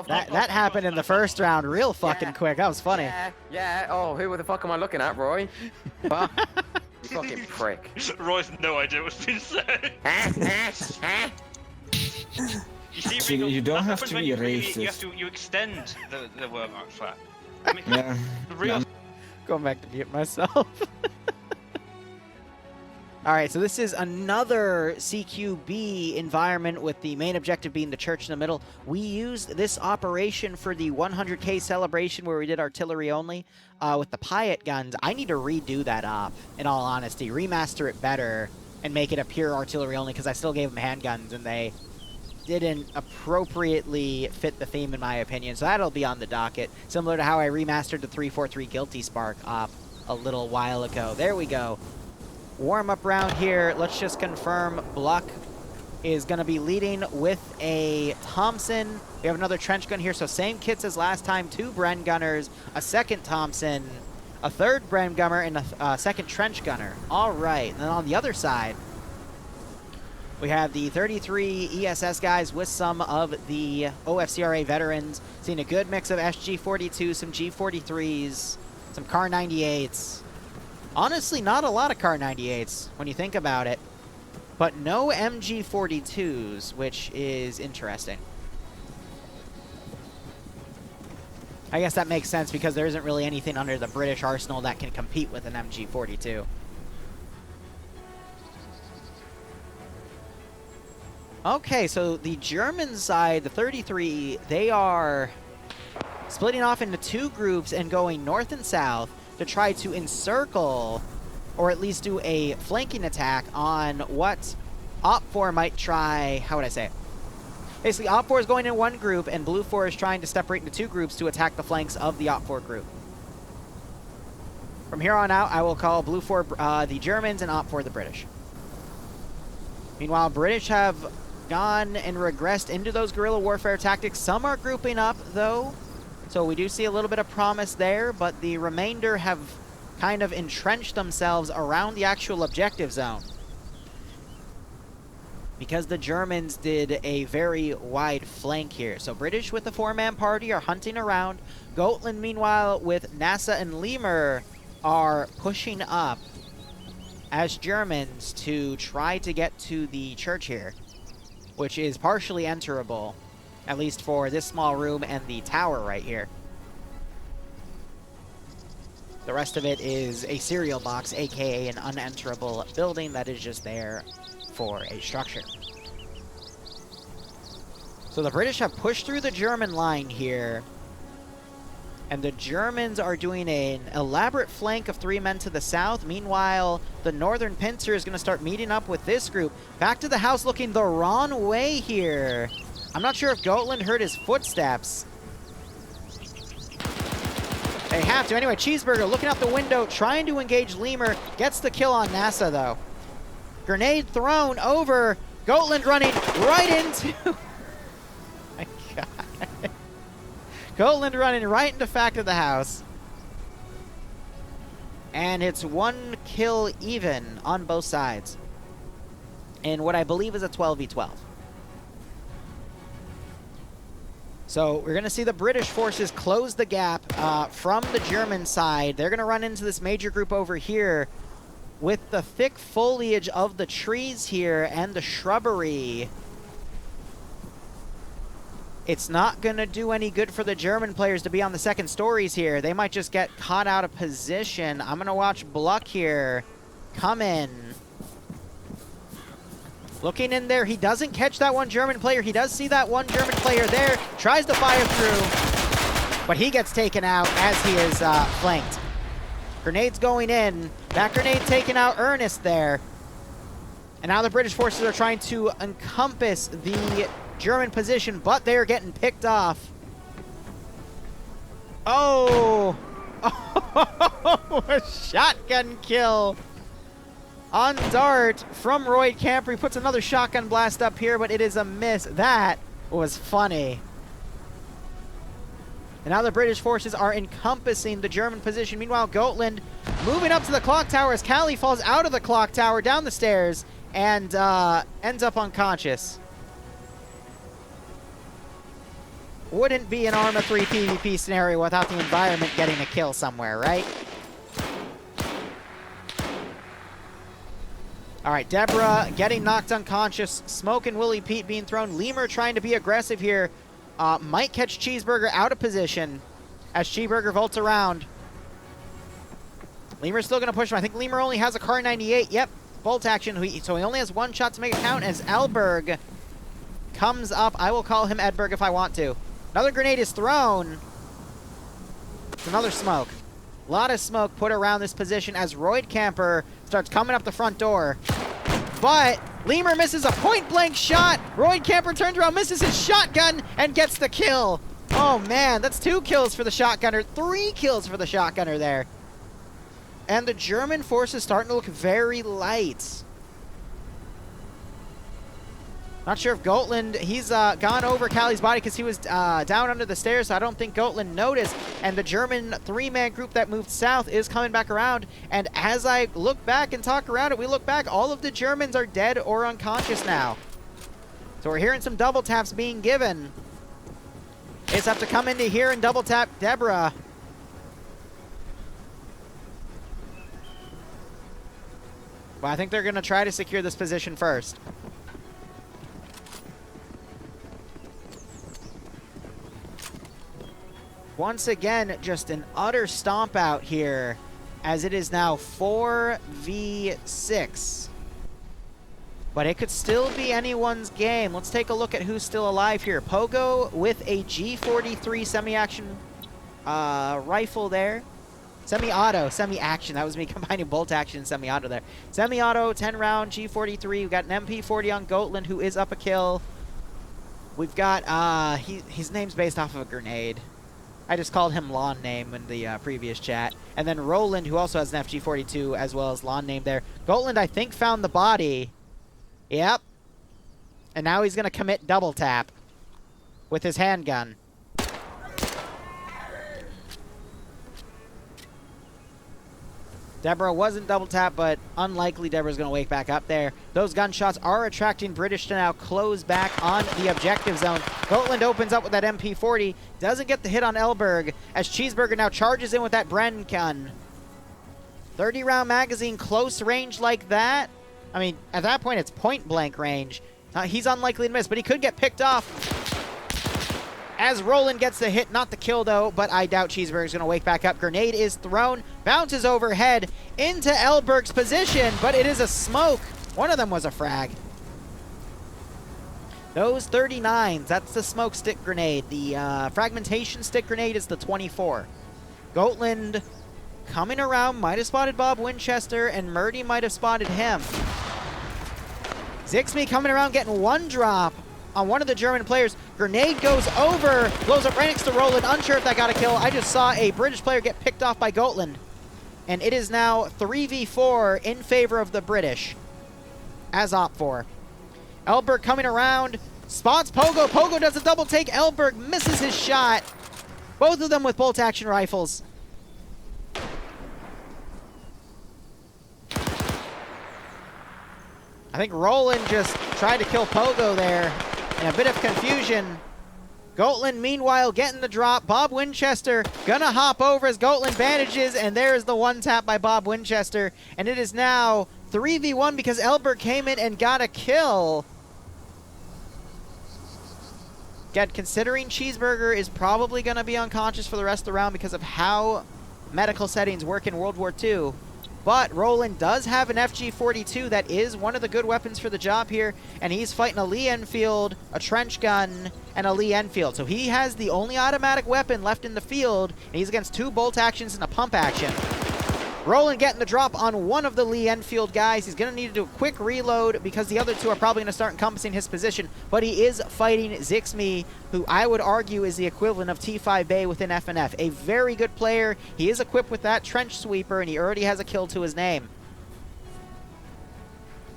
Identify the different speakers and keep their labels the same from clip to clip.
Speaker 1: That happened in the first round real fucking quick. That was funny.
Speaker 2: Yeah. Oh, who the fuck am I looking at, Roy? Fuck. You fucking prick.
Speaker 3: Roy has no idea what's been said. You see,
Speaker 4: You don't have to be
Speaker 3: really,
Speaker 4: racist.
Speaker 3: you extend the word mark flat.
Speaker 4: Yeah.
Speaker 3: The real.
Speaker 1: Going back to mute myself. All right, so this is another CQB environment with the main objective being the church in the middle. We used this operation for the 100K celebration where we did artillery only with the Piot guns. I need to redo that op, in all honesty. Remaster it better and make it a pure artillery only because I still gave them handguns and they didn't appropriately fit the theme in my opinion. So that'll be on the docket, similar to how I remastered the 343 Guilty Spark op a little while ago. There we go. Warm-up round here. Let's just confirm Bluck is going to be leading with a Thompson. We have another trench gun here, so same kits as last time. 2 Bren gunners, a second Thompson, a third Bren gunner, and a second trench gunner. All right, and then on the other side, we have the 33 ESS guys with some of the OFCRA veterans. Seeing a good mix of SG-42, some G-43s, some Car 98s. Honestly, not a lot of Car 98s when you think about it, but no MG42s, which is interesting. I guess that makes sense because there isn't really anything under the British arsenal that can compete with an MG42. Okay, so the German side, the 33, they are splitting off into 2 groups and going north and south to try to encircle, or at least do a flanking attack on what OPFOR might try. How would I say it? Basically, OPFOR is going in one group, and Blue 4 is trying to separate into 2 groups to attack the flanks of the OPFOR group. From here on out, I will call Blue 4 the Germans and OPFOR the British. Meanwhile, British have gone and regressed into those guerrilla warfare tactics. Some are grouping up, though. So we do see a little bit of promise there, but the remainder have kind of entrenched themselves around the actual objective zone. Because the Germans did a very wide flank here. So British with the 4-man party are hunting around. Gotland, meanwhile, with NASA and Lemur are pushing up as Germans to try to get to the church here, which is partially enterable. At least for this small room and the tower right here. The rest of it is a cereal box, aka an unenterable building that is just there for a structure. So the British have pushed through the German line here. And the Germans are doing an elaborate flank of 3 men to the south. Meanwhile, the northern pincer is going to start meeting up with this group. Back to the house looking the wrong way here. I'm not sure if Gotland heard his footsteps. They have to. Anyway, Cheeseburger looking out the window, trying to engage Lemur. Gets the kill on NASA, though. Grenade thrown over. Gotland running right into... my God. Gotland running right into Fact of the House. And it's 1 kill even on both sides. In what I believe is a 12v12. So we're going to see the British forces close the gap from the German side. They're going to run into this major group over here with the thick foliage of the trees here and the shrubbery. It's not going to do any good for the German players to be on the second stories here. They might just get caught out of position. I'm going to watch Bluck here come in. Looking in there, he doesn't catch that one German player. He does see that one German player there. Tries to fire through, but he gets taken out as he is flanked. Grenades going in. That grenade taking out Ernest there. And now the British forces are trying to encompass the German position, but they are getting picked off. Oh! Oh, a shotgun kill on Dart from Roy Camper. He puts another shotgun blast up here, but it is a miss. That was funny. And now the British forces are encompassing the German position. Meanwhile, Gotland moving up to the clock tower as Callie falls out of the clock tower down the stairs and ends up unconscious. wouldn't be an Arma 3 PvP scenario without the environment getting a kill somewhere, right? All right, Deborah getting knocked unconscious. Smoke and Willie Pete being thrown. Lemur trying to be aggressive here. Might catch Cheeseburger out of position as Cheeseburger vaults around. Lemur's still going to push him. I think Lemur only has a Car 98. Yep, bolt action. So he only has one shot to make it count as Elberg comes up. I will call him Edberg if I want to. Another grenade is thrown. It's another smoke. A lot of smoke put around this position as Royd Camper starts coming up the front door. But Lemur misses a point-blank shot. Royd Camper turns around, misses his shotgun, and gets the kill. Oh, man, that's 2 kills for the shotgunner. 3 kills for the shotgunner there. And the German force is starting to look very light. Not sure if Gotland, he's gone over Callie's body because he was down under the stairs, so I don't think Gotland noticed. And the German 3-man group that moved south is coming back around. And as I look back and talk around it, we look back, all of the Germans are dead or unconscious now. So we're hearing some double taps being given. It's have to come into here and double tap Deborah. But I think they're going to try to secure this position first. Once again, just an utter stomp out here, as it is now 4v6. But it could still be anyone's game. Let's take a look at who's still alive here. Pogo with a G43 semi-action rifle there. Semi-auto, semi-action. That was me combining bolt action and semi-auto there. Semi-auto, 10-round G43. We've got an MP40 on Gotland, who is up a kill. We've got, his name's based off of a grenade. I just called him Lawn Name in the previous chat. And then Roland, who also has an FG42, as well as Lawn Name there. Gotland, I think, found the body. Yep. And now he's going to commit double tap with his handgun. Deborah wasn't double tap, but unlikely Deborah's going to wake back up there. Those gunshots are attracting British to now close back on the objective zone. Gotland opens up with that MP40. Doesn't get the hit on Elberg as Cheeseburger now charges in with that Bren gun. 30-round magazine, close range like that. I mean, at that point, it's point-blank range. He's unlikely to miss, but he could get picked off. As Roland gets the hit, not the kill though, but I doubt Cheeseburger's going to wake back up. Grenade is thrown, bounces overhead into Elberg's position, but it is a smoke. One of them was a frag. Those 39s, that's the smoke stick grenade. The fragmentation stick grenade is the 24. Gotland coming around, might have spotted Bob Winchester, and Murdy might have spotted him. Zixme coming around, getting one drop on one of the German players. Grenade goes over, blows up right next to Roland. Unsure if that got a kill. I just saw a British player get picked off by Gotland. And it is now 3v4 in favor of the British as Op4. Elberg coming around, spots Pogo. Pogo does a double take. Elberg misses his shot. Both of them with bolt action rifles. I think Roland just tried to kill Pogo there in a bit of confusion. Gotland, meanwhile, getting the drop. Bob Winchester gonna hop over as Gotland bandages, and there's the one tap by Bob Winchester. And it is now 3v1 because Elberg came in and got a kill. Again, considering Cheeseburger is probably gonna be unconscious for the rest of the round because of how medical settings work in World War II. But Roland does have an FG42 that is one of the good weapons for the job here, and he's fighting a Lee Enfield, a trench gun, and a Lee Enfield. So he has the only automatic weapon left in the field, and he's against 2 bolt actions and a pump action. Roland getting the drop on one of the Lee Enfield guys. He's going to need to do a quick reload because the other 2 are probably going to start encompassing his position. But he is fighting Zixme, who I would argue is the equivalent of T5 Bay within FNF. A very good player. He is equipped with that trench sweeper, and he already has a kill to his name.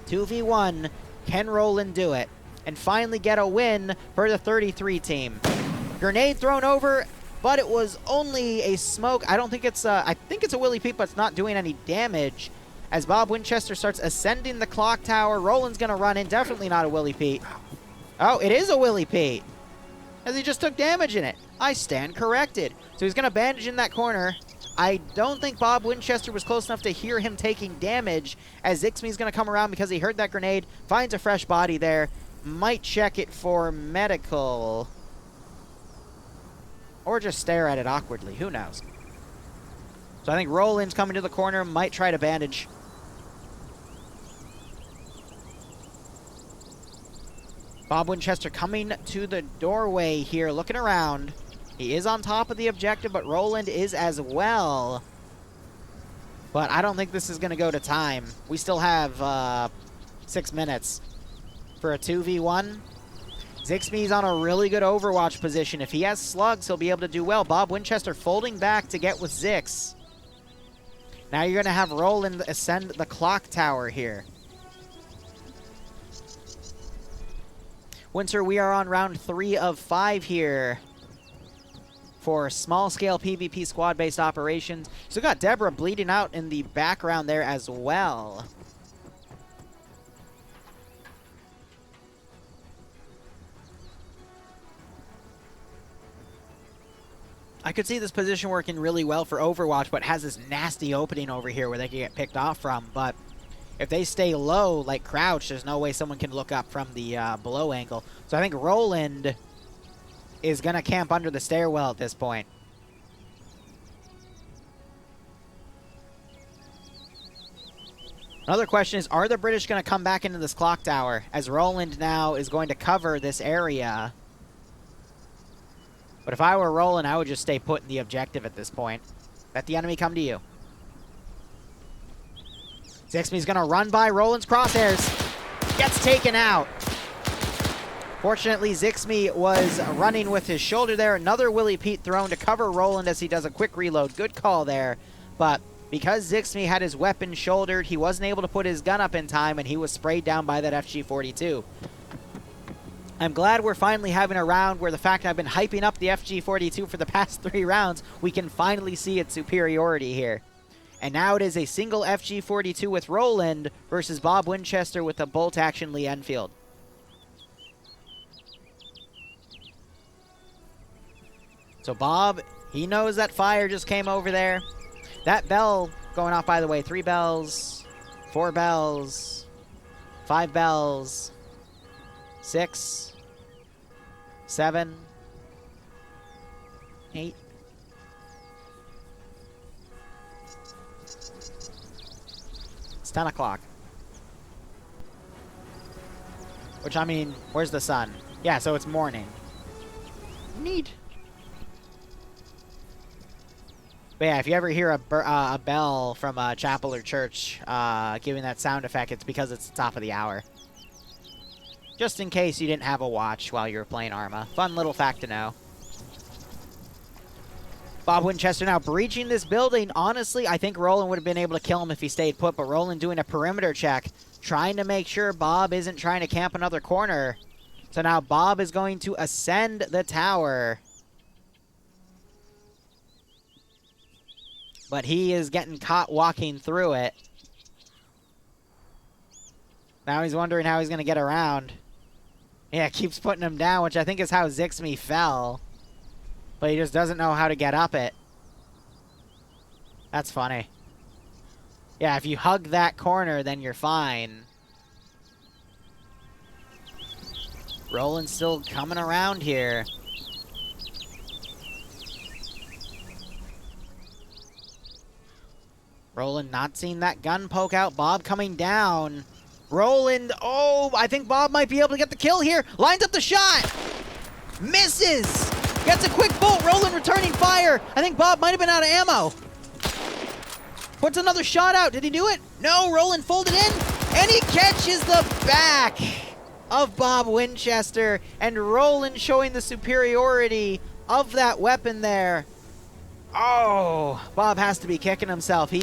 Speaker 1: 2v1. Can Roland do it? And finally get a win for the 33 team. Grenade thrown over, but it was only a smoke. I don't think it's I think it's a Willie Pete, but it's not doing any damage. As Bob Winchester starts ascending the clock tower, Roland's gonna run in. Definitely not a Willie Pete. Oh, it is a Willie Pete. as he just took damage in it. I stand corrected. So he's going to bandage in that corner. I don't think Bob Winchester was close enough to hear him taking damage, as Zixme's going to come around because he heard that grenade, finds a fresh body there, might check it for medical, or just stare at it awkwardly. Who knows? So I think Roland's coming to the corner, might try to bandage. Bob Winchester coming to the doorway here, looking around. He is on top of the objective, but Roland is as well. But I don't think this is going to go to time. We still have 6 minutes for a 2v1. Zixme's on a really good Overwatch position. If he has slugs, he'll be able to do well. Bob Winchester folding back to get with Zix. Now you're going to have Roland ascend the clock tower here. Winter, we are on round 3 of 5 here for small-scale PvP squad-based operations. So we got Deborah bleeding out in the background there as well. I could see this position working really well for Overwatch, but has this nasty opening over here where they can get picked off from. But if they stay low, like crouch, there's no way someone can look up from the below angle. So I think Roland is going to camp under the stairwell at this point. Another question is, are the British going to come back into this clock tower, as Roland now is going to cover this area? But if I were Roland, I would just stay put in the objective at this point. Let the enemy come to you. Zixme's going to run by Roland's crosshairs. Gets taken out. Fortunately, Zixme was running with his shoulder there. Another Willie Pete thrown to cover Roland as he does a quick reload. Good call there. But because Zixme had his weapon shouldered, he wasn't able to put his gun up in time, and he was sprayed down by that FG-42. I'm glad we're finally having a round where the fact I've been hyping up the FG-42 for the past 3 rounds, we can finally see its superiority here. And now it is a single FG-42 with Roland versus Bob Winchester with a bolt-action Lee Enfield. So Bob, he knows that fire just came over there. That bell going off, by the way, 3 bells, 4 bells, 5 bells, 6, 7, 8. It's 10 o'clock. Which, I mean, where's the sun? Yeah, so it's morning. Neat. But yeah, if you ever hear a bell from a chapel or church giving that sound effect, it's because it's the top of the hour. Just in case you didn't have a watch while you were playing Arma. Fun little fact to know. Bob Winchester now breaching this building. Honestly, I think Roland would have been able to kill him if he stayed put, but Roland doing a perimeter check, trying to make sure Bob isn't trying to camp another corner. So now Bob is going to ascend the tower. But he is getting caught walking through it. Now he's wondering how he's going to get around. Yeah, keeps putting him down, which I think is how Zixme fell. But he just doesn't know how to get up it. That's funny. Yeah, if you hug that corner, then you're fine. Roland's still coming around here. Roland not seeing that gun poke out. Bob coming down. Roland, oh, I think Bob might be able to get the kill here. Lines up the shot. Misses. Gets a quick bolt. Roland returning fire. I think Bob might have been out of ammo. Puts another shot out. Did he do it? No, Roland folded in. And he catches the back of Bob Winchester. And Roland showing the superiority of that weapon there. Oh, Bob has to be kicking himself. He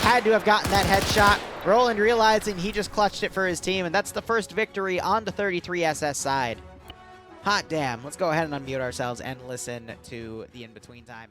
Speaker 1: had to have gotten that headshot. Roland realizing he just clutched it for his team, and that's the first victory on the 33SS side. Hot damn. Let's go ahead and unmute ourselves and listen to the in-between time.